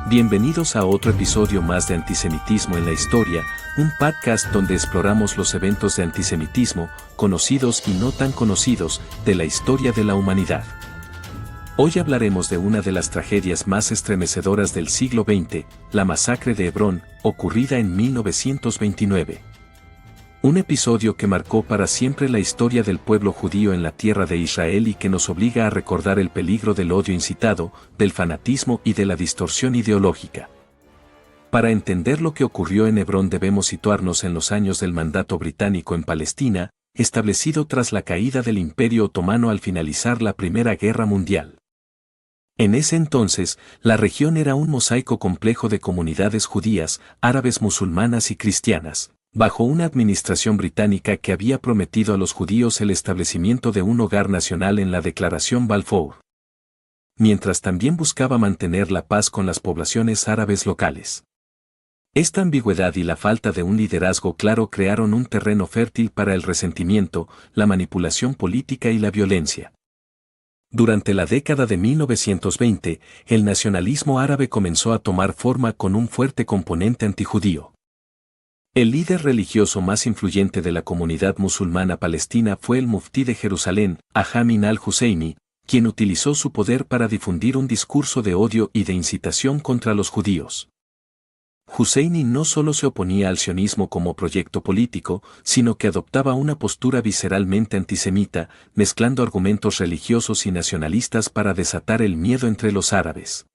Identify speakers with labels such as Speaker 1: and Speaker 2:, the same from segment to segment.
Speaker 1: Bienvenidos a otro episodio más de Antisemitismo en la Historia, un podcast donde exploramos los eventos de antisemitismo, conocidos y no tan conocidos, de la historia de la humanidad. Hoy hablaremos de una de las tragedias más estremecedoras del siglo XX, la masacre de Hebrón, ocurrida en 1929. Un episodio que marcó para siempre la historia del pueblo judío en la tierra de Israel y que nos obliga a recordar el peligro del odio incitado, del fanatismo y de la distorsión ideológica. Para entender lo que ocurrió en Hebrón debemos situarnos en los años del mandato británico en Palestina, establecido tras la caída del Imperio Otomano al finalizar la Primera Guerra Mundial. En ese entonces, la región era un mosaico complejo de comunidades judías, árabes, musulmanas y cristianas, bajo una administración británica que había prometido a los judíos el establecimiento de un hogar nacional en la Declaración Balfour, mientras también buscaba mantener la paz con las poblaciones árabes locales. Esta ambigüedad y la falta de un liderazgo claro crearon un terreno fértil para el resentimiento, la manipulación política y la violencia. Durante la década de 1920, el nacionalismo árabe comenzó a tomar forma con un fuerte componente antijudío. El líder religioso más influyente de la comunidad musulmana palestina fue el muftí de Jerusalén, Amin al-Husseini, quien utilizó su poder para difundir un discurso de odio y de incitación contra los judíos. Husseini no solo se oponía al sionismo como proyecto político, sino que adoptaba una postura visceralmente antisemita, mezclando argumentos religiosos y nacionalistas para desatar el miedo entre los árabes.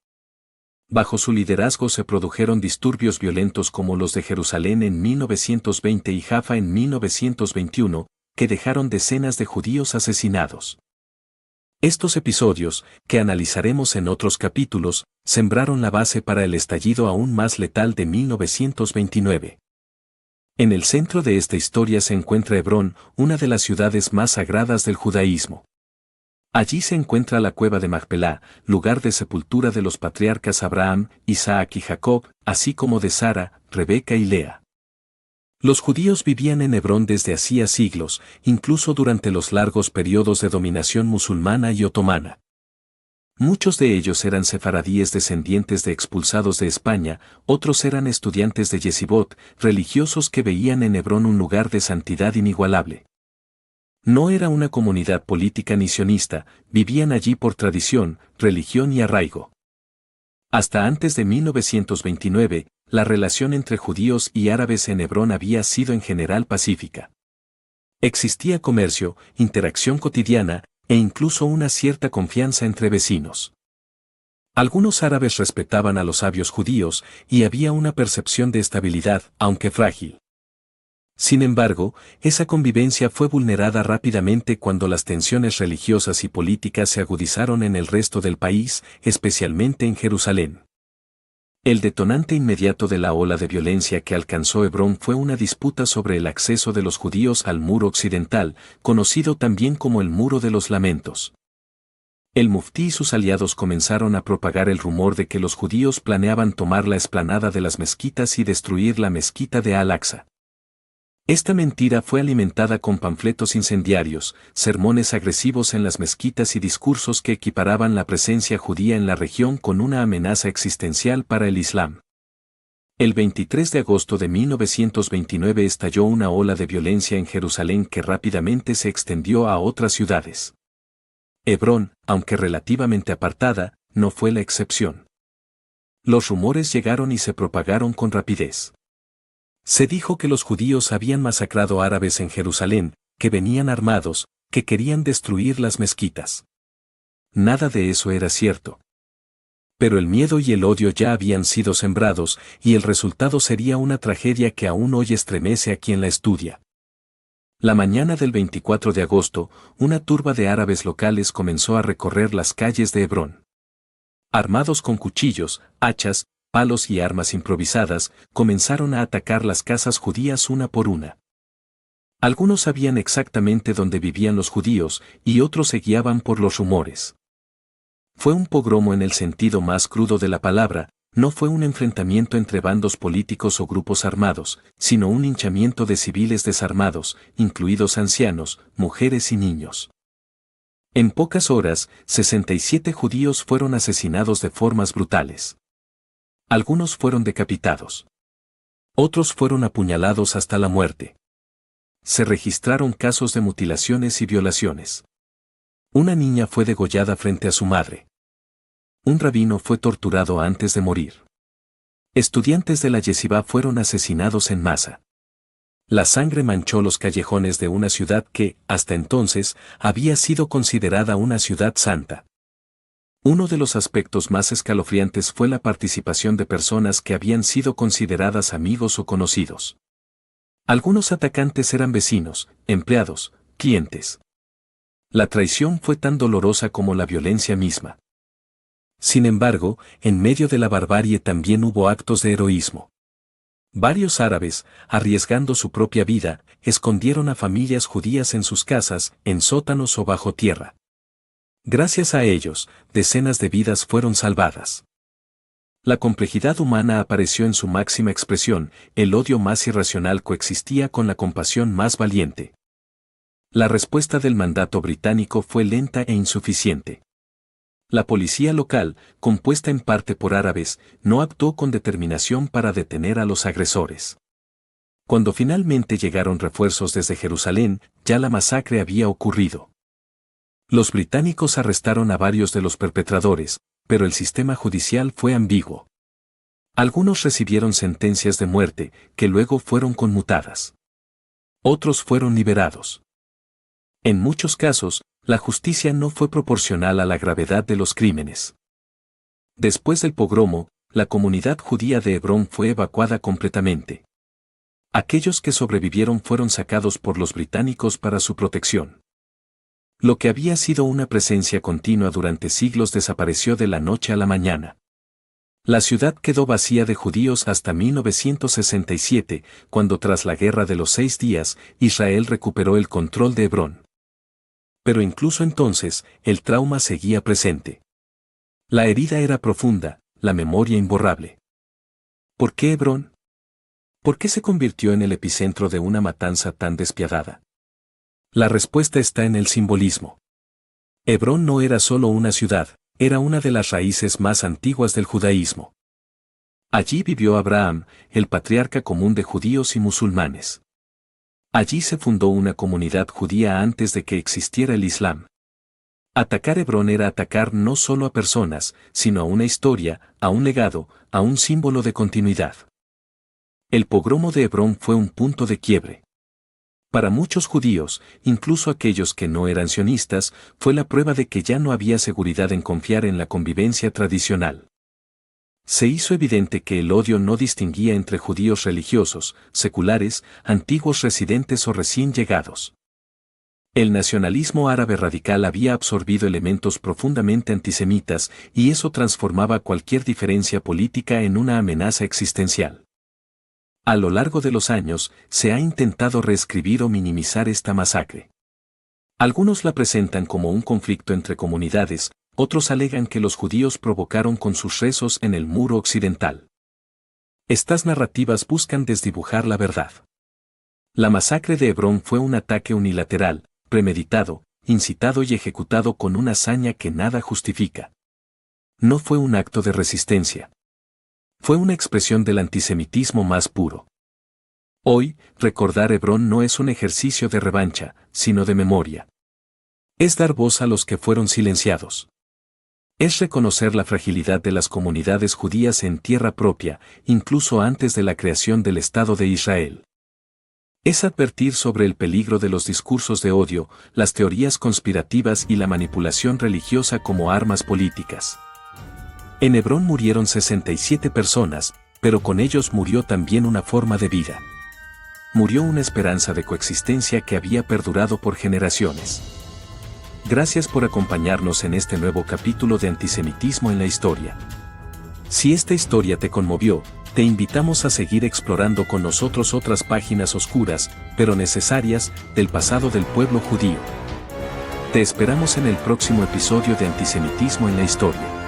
Speaker 1: Bajo su liderazgo se produjeron disturbios violentos como los de Jerusalén en 1920 y Jaffa en 1921, que dejaron decenas de judíos asesinados. Estos episodios, que analizaremos en otros capítulos, sembraron la base para el estallido aún más letal de 1929. En el centro de esta historia se encuentra Hebrón, una de las ciudades más sagradas del judaísmo. Allí se encuentra la cueva de Macpelá, lugar de sepultura de los patriarcas Abraham, Isaac y Jacob, así como de Sara, Rebeca y Lea. Los judíos vivían en Hebrón desde hacía siglos, incluso durante los largos periodos de dominación musulmana y otomana. Muchos de ellos eran sefaradíes descendientes de expulsados de España, otros eran estudiantes de Yeshivot, religiosos que veían en Hebrón un lugar de santidad inigualable. No era una comunidad política ni sionista, vivían allí por tradición, religión y arraigo. Hasta antes de 1929, la relación entre judíos y árabes en Hebrón había sido en general pacífica. Existía comercio, interacción cotidiana, e incluso una cierta confianza entre vecinos. Algunos árabes respetaban a los sabios judíos, y había una percepción de estabilidad, aunque frágil. Sin embargo, esa convivencia fue vulnerada rápidamente cuando las tensiones religiosas y políticas se agudizaron en el resto del país, especialmente en Jerusalén. El detonante inmediato de la ola de violencia que alcanzó Hebrón fue una disputa sobre el acceso de los judíos al muro occidental, conocido también como el Muro de los Lamentos. El muftí y sus aliados comenzaron a propagar el rumor de que los judíos planeaban tomar la explanada de las mezquitas y destruir la mezquita de Al-Aqsa. Esta mentira fue alimentada con panfletos incendiarios, sermones agresivos en las mezquitas y discursos que equiparaban la presencia judía en la región con una amenaza existencial para el Islam. El 23 de agosto de 1929 estalló una ola de violencia en Jerusalén que rápidamente se extendió a otras ciudades. Hebrón, aunque relativamente apartada, no fue la excepción. Los rumores llegaron y se propagaron con rapidez. Se dijo que los judíos habían masacrado árabes en Jerusalén, que venían armados, que querían destruir las mezquitas. Nada de eso era cierto. Pero el miedo y el odio ya habían sido sembrados, y el resultado sería una tragedia que aún hoy estremece a quien la estudia. La mañana del 24 de agosto, una turba de árabes locales comenzó a recorrer las calles de Hebrón. Armados con cuchillos, hachas, palos y armas improvisadas, comenzaron a atacar las casas judías una por una. Algunos sabían exactamente dónde vivían los judíos, y otros se guiaban por los rumores. Fue un pogromo en el sentido más crudo de la palabra, no fue un enfrentamiento entre bandos políticos o grupos armados, sino un linchamiento de civiles desarmados, incluidos ancianos, mujeres y niños. En pocas horas, 67 judíos fueron asesinados de formas brutales. Algunos fueron decapitados. Otros fueron apuñalados hasta la muerte. Se registraron casos de mutilaciones y violaciones. Una niña fue degollada frente a su madre. Un rabino fue torturado antes de morir. Estudiantes de la yeshivá fueron asesinados en masa. La sangre manchó los callejones de una ciudad que, hasta entonces, había sido considerada una ciudad santa. Uno de los aspectos más escalofriantes fue la participación de personas que habían sido consideradas amigos o conocidos. Algunos atacantes eran vecinos, empleados, clientes. La traición fue tan dolorosa como la violencia misma. Sin embargo, en medio de la barbarie también hubo actos de heroísmo. Varios árabes, arriesgando su propia vida, escondieron a familias judías en sus casas, en sótanos o bajo tierra. Gracias a ellos, decenas de vidas fueron salvadas. La complejidad humana apareció en su máxima expresión, el odio más irracional coexistía con la compasión más valiente. La respuesta del mandato británico fue lenta e insuficiente. La policía local, compuesta en parte por árabes, no actuó con determinación para detener a los agresores. Cuando finalmente llegaron refuerzos desde Jerusalén, ya la masacre había ocurrido. Los británicos arrestaron a varios de los perpetradores, pero el sistema judicial fue ambiguo. Algunos recibieron sentencias de muerte, que luego fueron conmutadas. Otros fueron liberados. En muchos casos, la justicia no fue proporcional a la gravedad de los crímenes. Después del pogromo, la comunidad judía de Hebrón fue evacuada completamente. Aquellos que sobrevivieron fueron sacados por los británicos para su protección. Lo que había sido una presencia continua durante siglos desapareció de la noche a la mañana. La ciudad quedó vacía de judíos hasta 1967, cuando tras la Guerra de los 6 días, Israel recuperó el control de Hebrón. Pero incluso entonces, el trauma seguía presente. La herida era profunda, la memoria imborrable. ¿Por qué Hebrón? ¿Por qué se convirtió en el epicentro de una matanza tan despiadada? La respuesta está en el simbolismo. Hebrón no era solo una ciudad, era una de las raíces más antiguas del judaísmo. Allí vivió Abraham, el patriarca común de judíos y musulmanes. Allí se fundó una comunidad judía antes de que existiera el Islam. Atacar Hebrón era atacar no solo a personas, sino a una historia, a un legado, a un símbolo de continuidad. El pogromo de Hebrón fue un punto de quiebre. Para muchos judíos, incluso aquellos que no eran sionistas, fue la prueba de que ya no había seguridad en confiar en la convivencia tradicional. Se hizo evidente que el odio no distinguía entre judíos religiosos, seculares, antiguos residentes o recién llegados. El nacionalismo árabe radical había absorbido elementos profundamente antisemitas y eso transformaba cualquier diferencia política en una amenaza existencial. A lo largo de los años, se ha intentado reescribir o minimizar esta masacre. Algunos la presentan como un conflicto entre comunidades, otros alegan que los judíos provocaron con sus rezos en el muro occidental. Estas narrativas buscan desdibujar la verdad. La masacre de Hebrón fue un ataque unilateral, premeditado, incitado y ejecutado con una hazaña que nada justifica. No fue un acto de resistencia. Fue una expresión del antisemitismo más puro. Hoy, recordar Hebrón no es un ejercicio de revancha, sino de memoria. Es dar voz a los que fueron silenciados. Es reconocer la fragilidad de las comunidades judías en tierra propia, incluso antes de la creación del Estado de Israel. Es advertir sobre el peligro de los discursos de odio, las teorías conspirativas y la manipulación religiosa como armas políticas. En Hebrón murieron 67 personas, pero con ellos murió también una forma de vida. Murió una esperanza de coexistencia que había perdurado por generaciones. Gracias por acompañarnos en este nuevo capítulo de Antisemitismo en la Historia. Si esta historia te conmovió, te invitamos a seguir explorando con nosotros otras páginas oscuras, pero necesarias, del pasado del pueblo judío. Te esperamos en el próximo episodio de Antisemitismo en la Historia.